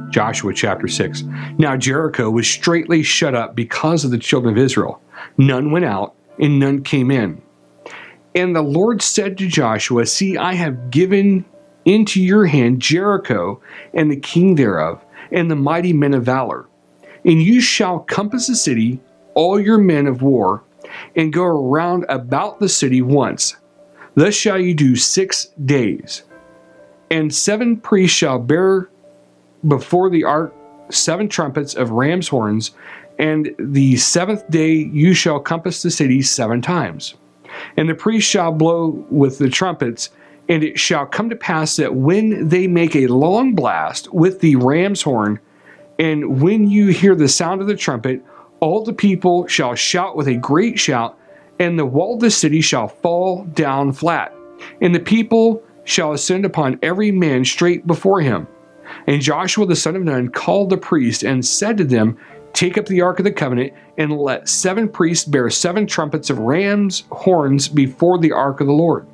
Joshua chapter 6. Now Jericho was straitly shut up because of the children of Israel. None went out, and none came in. And the Lord said to Joshua, See, I have given into your hand Jericho, and the king thereof, and the mighty men of valor. And you shall compass the city, all your men of war, and go around about the city once. Thus shall you do 6 days. And 7 priests shall bear before the ark 7 trumpets of ram's horns, and the 7th day you shall compass the city 7 times. And the priests shall blow with the trumpets, and it shall come to pass that when they make a long blast with the ram's horn, and when you hear the sound of the trumpet, all the people shall shout with a great shout, and the wall of the city shall fall down flat, and the people shall ascend upon every man straight before him. And Joshua the son of Nun called the priests and said to them, Take up the ark of the covenant, and let 7 priests bear 7 trumpets of ram's horns before the ark of the Lord.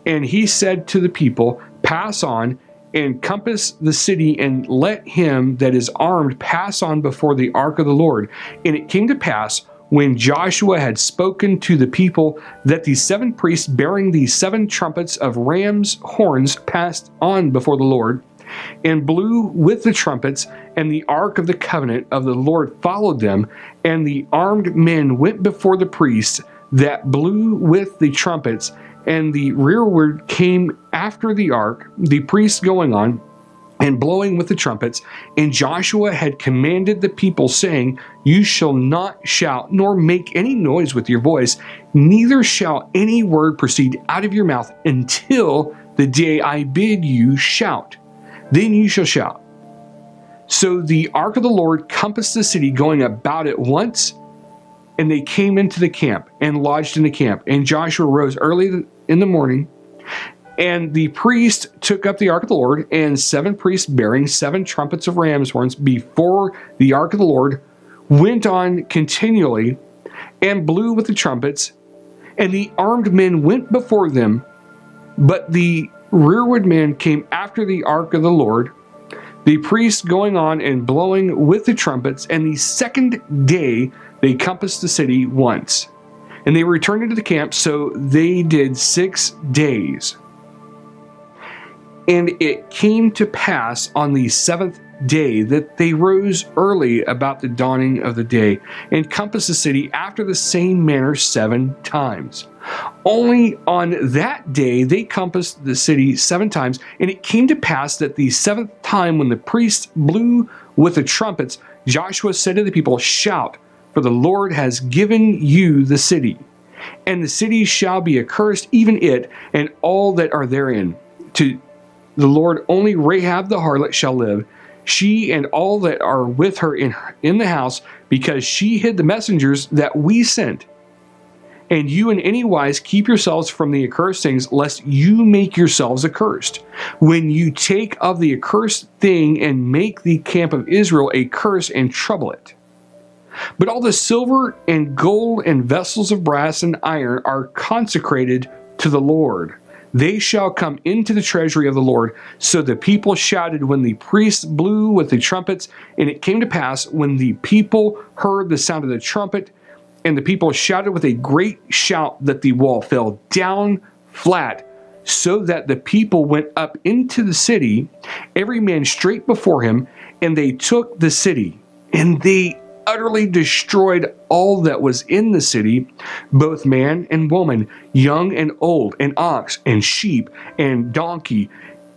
And he said to the people, Pass on, and compass the city, and let him that is armed pass on before the ark of the Lord. And it came to pass, when Joshua had spoken to the people, that the 7 priests bearing the 7 trumpets of ram's horns passed on before the Lord, and blew with the trumpets, and the ark of the covenant of the Lord followed them, and the armed men went before the priests that blew with the trumpets, and the rearward came after the ark, the priests going on and blowing with the trumpets. And Joshua had commanded the people, saying, You shall not shout, nor make any noise with your voice, neither shall any word proceed out of your mouth until the day I bid you shout. Then you shall shout. So the ark of the Lord compassed the city, going about it once, and they came into the camp and lodged in the camp. And Joshua rose early in the morning, and the priest took up the ark of the Lord, and 7 priests bearing 7 trumpets of ram's horns before the ark of the Lord went on continually and blew with the trumpets, and the armed men went before them, but the rearward men came after the ark of the Lord, the priests going on and blowing with the trumpets. And the 2nd day they compassed the city once, and they returned into the camp. So they did 6 days. And it came to pass on the 7th day that they rose early about the dawning of the day, and compassed the city after the same manner 7 times. Only on that day they compassed the city 7 times. And it came to pass that the 7th time, when the priests blew with the trumpets, Joshua said to the people, Shout, for the Lord has given you the city. And the city shall be accursed, even it, and all that are therein. To the Lord only Rahab the harlot shall live, she and all that are with her in the house, because she hid the messengers that we sent. And you in any wise keep yourselves from the accursed things, lest you make yourselves accursed. When you take of the accursed thing and make the camp of Israel a curse and trouble it. But all the silver and gold and vessels of brass and iron are consecrated to the Lord. They shall come into the treasury of the Lord. So the people shouted when the priests blew with the trumpets. And it came to pass, when the people heard the sound of the trumpet, and the people shouted with a great shout, that the wall fell down flat, so that the people went up into the city, every man straight before him, and they took the city. And they utterly destroyed all that was in the city, both man and woman, young and old, and ox and sheep and donkey,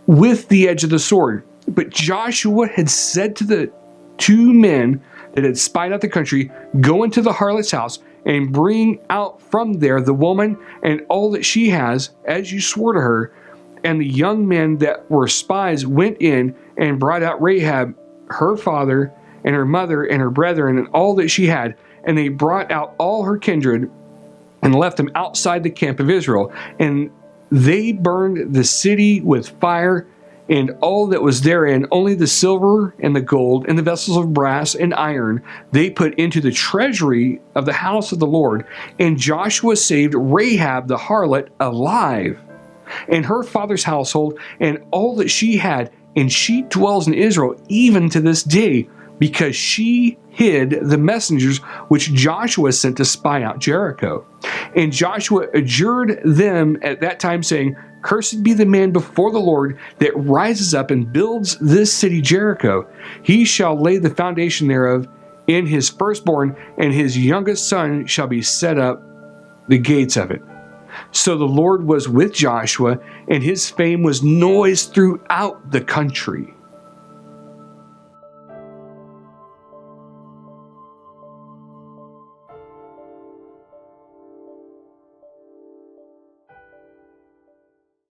with the edge of the sword. But Joshua had said to the 2 men that had spied out the country, Go into the harlot's house, and bring out from there the woman and all that she has, as you swore to her. And the young men that were spies went in and brought out Rahab, her father, and her mother, and her brethren, and all that she had. And they brought out all her kindred, and left them outside the camp of Israel. And they burned the city with fire, and all that was therein, only the silver and the gold and the vessels of brass and iron, they put into the treasury of the house of the Lord. And Joshua saved Rahab the harlot alive, and her father's household, and all that she had, and she dwells in Israel even to this day, because she hid the messengers which Joshua sent to spy out Jericho. And Joshua adjured them at that time, saying, Cursed be the man before the Lord that rises up and builds this city Jericho. He shall lay the foundation thereof in his firstborn, and his youngest son shall be set up the gates of it. So the Lord was with Joshua, and his fame was noised throughout the country.